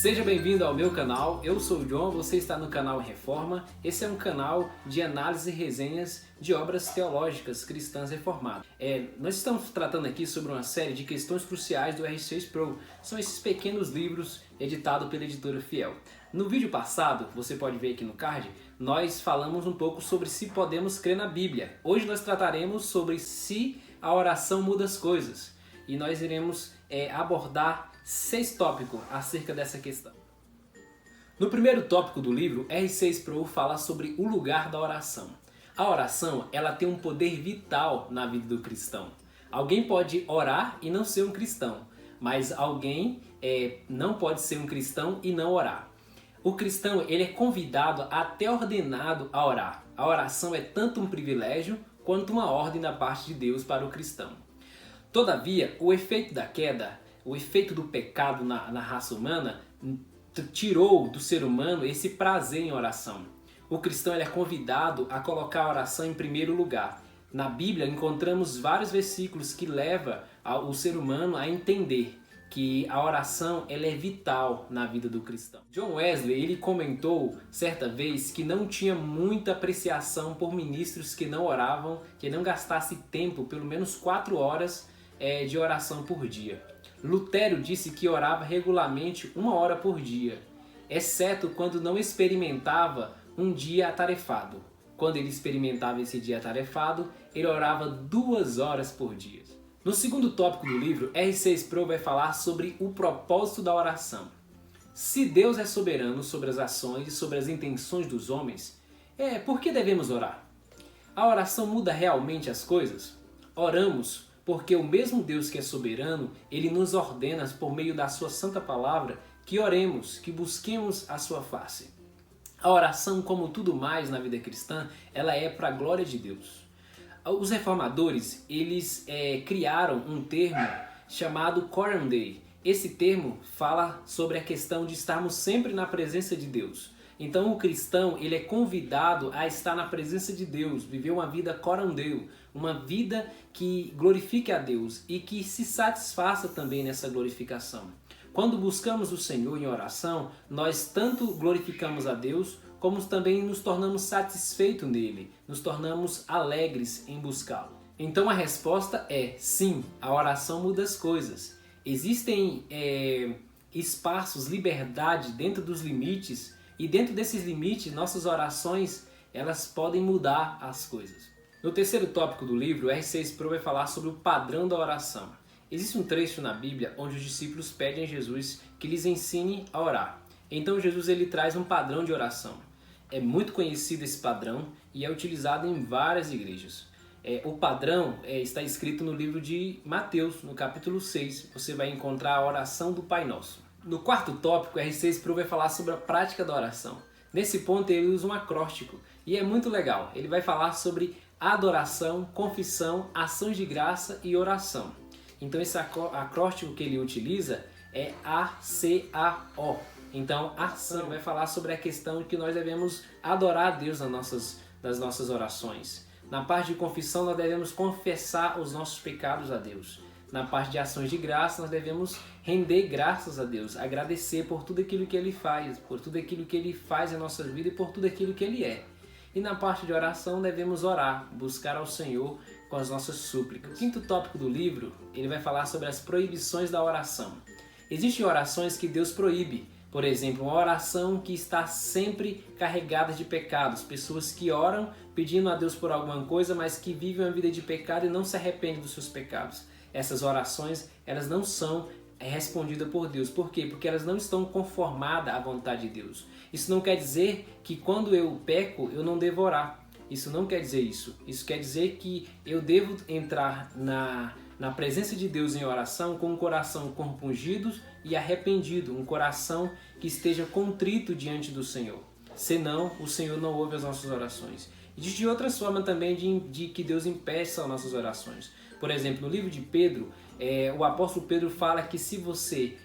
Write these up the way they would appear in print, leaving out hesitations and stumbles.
Seja bem-vindo ao meu canal, eu sou o John, você está no canal Reforma. Esse é um canal de análise e resenhas de obras teológicas cristãs reformadas. Nós estamos tratando aqui sobre uma série de questões cruciais do R6 Pro. São esses pequenos livros editados pela editora Fiel. No vídeo passado, você pode ver aqui no card, nós falamos um pouco sobre se podemos crer na Bíblia. Hoje nós trataremos sobre se a oração muda as coisas. E nós iremos abordar 6 tópicos acerca dessa questão. No primeiro tópico do livro, R6 Pro fala sobre o lugar da oração. A oração, ela tem um poder vital na vida do cristão. Alguém pode orar e não ser um cristão, mas alguém não pode ser um cristão e não orar. O cristão, ele é convidado, até ordenado a orar. A oração é tanto um privilégio quanto uma ordem da parte de Deus para o cristão. Todavia, o efeito da queda, o efeito do pecado na raça humana, tirou do ser humano esse prazer em oração. O cristão ele é convidado a colocar a oração em primeiro lugar. Na Bíblia encontramos vários versículos que levam o ser humano a entender que a oração ela é vital na vida do cristão. John Wesley ele comentou certa vez que não tinha muita apreciação por ministros que não oravam, que não gastassem tempo, pelo menos 4 horas de oração por dia. Lutero disse que orava regularmente 1 hora por dia, exceto quando não experimentava um dia atarefado. Quando ele experimentava esse dia atarefado, ele orava 2 horas por dia. No segundo tópico do livro, R6 Pro vai falar sobre o propósito da oração. Se Deus é soberano sobre as ações e sobre as intenções dos homens, por que devemos orar? A oração muda realmente as coisas? Oramos porque o mesmo Deus que é soberano, Ele nos ordena por meio da sua santa palavra que oremos, que busquemos a sua face. A oração, como tudo mais na vida cristã, ela é para a glória de Deus. Os reformadores, eles criaram um termo chamado Coram Dei. Esse termo fala sobre a questão de estarmos sempre na presença de Deus. Então o cristão ele é convidado a estar na presença de Deus, viver uma vida Coram Dei, uma vida que glorifique a Deus e que se satisfaça também nessa glorificação. Quando buscamos o Senhor em oração, nós tanto glorificamos a Deus, como também nos tornamos satisfeitos nele, nos tornamos alegres em buscá-lo. Então a resposta é sim, a oração muda as coisas. Existem espaços, liberdade dentro dos limites, e dentro desses limites, nossas orações elas podem mudar as coisas. No terceiro tópico do livro, o R6 Pro vai falar sobre o padrão da oração. Existe um trecho na Bíblia onde os discípulos pedem a Jesus que lhes ensine a orar. Então Jesus ele traz um padrão de oração. É muito conhecido esse padrão e é utilizado em várias igrejas. O padrão está escrito no livro de Mateus, no capítulo 6. Você vai encontrar a oração do Pai Nosso. No quarto tópico, o R6 Pro vai falar sobre a prática da oração. Nesse ponto ele usa um acróstico e é muito legal. Ele vai falar sobre adoração, confissão, ações de graça e oração. Então esse acróstico que ele utiliza é ACAO. Então ação vai falar sobre a questão de que nós devemos adorar a Deus nas nossas orações. Na parte de confissão nós devemos confessar os nossos pecados a Deus. Na parte de ações de graça, nós devemos render graças a Deus, agradecer por tudo aquilo que Ele faz, por tudo aquilo que Ele faz em nossa vida e por tudo aquilo que Ele é. E na parte de oração, devemos orar, buscar ao Senhor com as nossas súplicas. O quinto tópico do livro, ele vai falar sobre as proibições da oração. Existem orações que Deus proíbe. Por exemplo, uma oração que está sempre carregada de pecados. Pessoas que oram pedindo a Deus por alguma coisa, mas que vivem uma vida de pecado e não se arrependem dos seus pecados. Essas orações, elas não são respondidas por Deus. Por quê? Porque elas não estão conformadas à vontade de Deus. Isso não quer dizer que quando eu peco, eu não devo orar. Isso não quer dizer isso. Isso quer dizer que eu devo entrar na presença de Deus em oração com um coração compungido e arrependido. Um coração que esteja contrito diante do Senhor. Senão, o Senhor não ouve as nossas orações. Existe outras formas também de que Deus impeça as nossas orações. Por exemplo, no livro de Pedro, o apóstolo Pedro fala que se você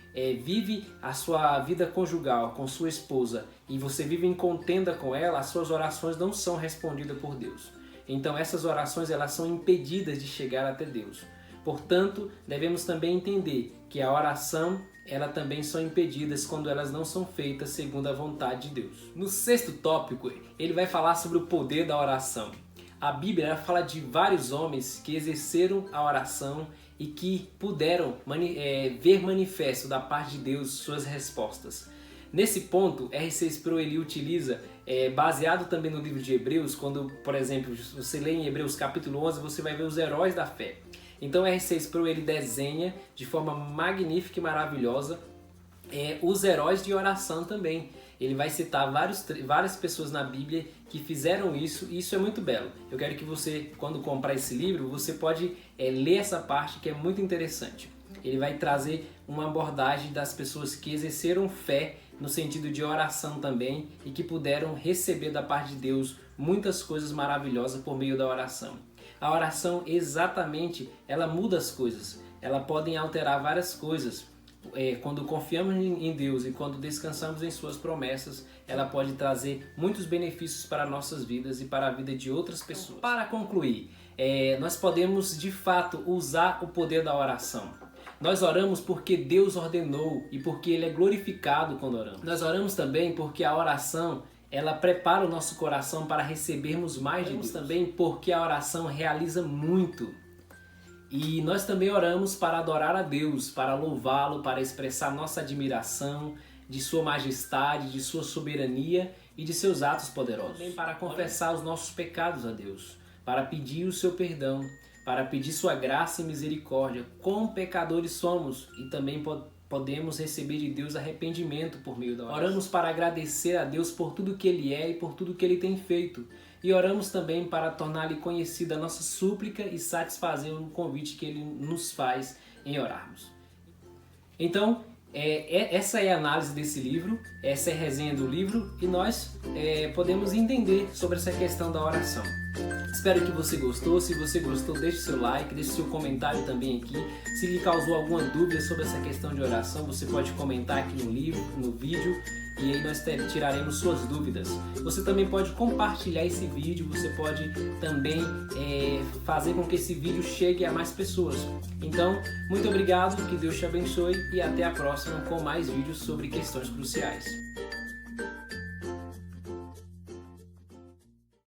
vive a sua vida conjugal com sua esposa e você vive em contenda com ela, as suas orações não são respondidas por Deus. Então essas orações elas são impedidas de chegar até Deus. Portanto, devemos também entender que a oração elas também são impedidas quando elas não são feitas segundo a vontade de Deus. No 6º tópico, ele vai falar sobre o poder da oração. A Bíblia fala de vários homens que exerceram a oração e que puderam ver manifesto da parte de Deus suas respostas. Nesse ponto, R.C. Sproul ele utiliza, baseado também no livro de Hebreus, quando, por exemplo, você lê em Hebreus capítulo 11, você vai ver os heróis da fé. Então R.C. Sproul ele desenha de forma magnífica e maravilhosa os heróis de oração também. Ele vai citar várias pessoas na Bíblia que fizeram isso, e isso é muito belo. Eu quero que você, quando comprar esse livro, você pode ler essa parte que é muito interessante. Ele vai trazer uma abordagem das pessoas que exerceram fé no sentido de oração também e que puderam receber da parte de Deus muitas coisas maravilhosas por meio da oração. A oração exatamente, ela muda as coisas, ela pode alterar várias coisas. Quando confiamos em Deus e quando descansamos em suas promessas, ela pode trazer muitos benefícios para nossas vidas e para a vida de outras pessoas. Para concluir, nós podemos de fato usar o poder da oração. Nós oramos porque Deus ordenou e porque Ele é glorificado quando oramos. Nós oramos também porque a oração ela prepara o nosso coração para recebermos mais de Deus. Também porque a oração realiza muito. E nós também oramos para adorar a Deus, para louvá-lo, para expressar nossa admiração de sua majestade, de sua soberania e de seus atos poderosos. Também para confessar os nossos pecados a Deus, para pedir o seu perdão, para pedir sua graça e misericórdia. Quão pecadores somos e também podemos receber de Deus arrependimento por meio da oração. Oramos para agradecer a Deus por tudo que Ele é e por tudo que Ele tem feito. E oramos também para tornar-lhe conhecida a nossa súplica e satisfazer o convite que Ele nos faz em orarmos. Então, essa é a análise desse livro, essa é a resenha do livro e nós podemos entender sobre essa questão da oração. Espero que você gostou. Se você gostou, deixe seu like, deixe seu comentário também aqui. Se lhe causou alguma dúvida sobre essa questão de oração, você pode comentar aqui no livro, no vídeo, e aí nós tiraremos suas dúvidas. Você também pode compartilhar esse vídeo, você pode também fazer com que esse vídeo chegue a mais pessoas. Então, muito obrigado, que Deus te abençoe e até a próxima com mais vídeos sobre questões cruciais.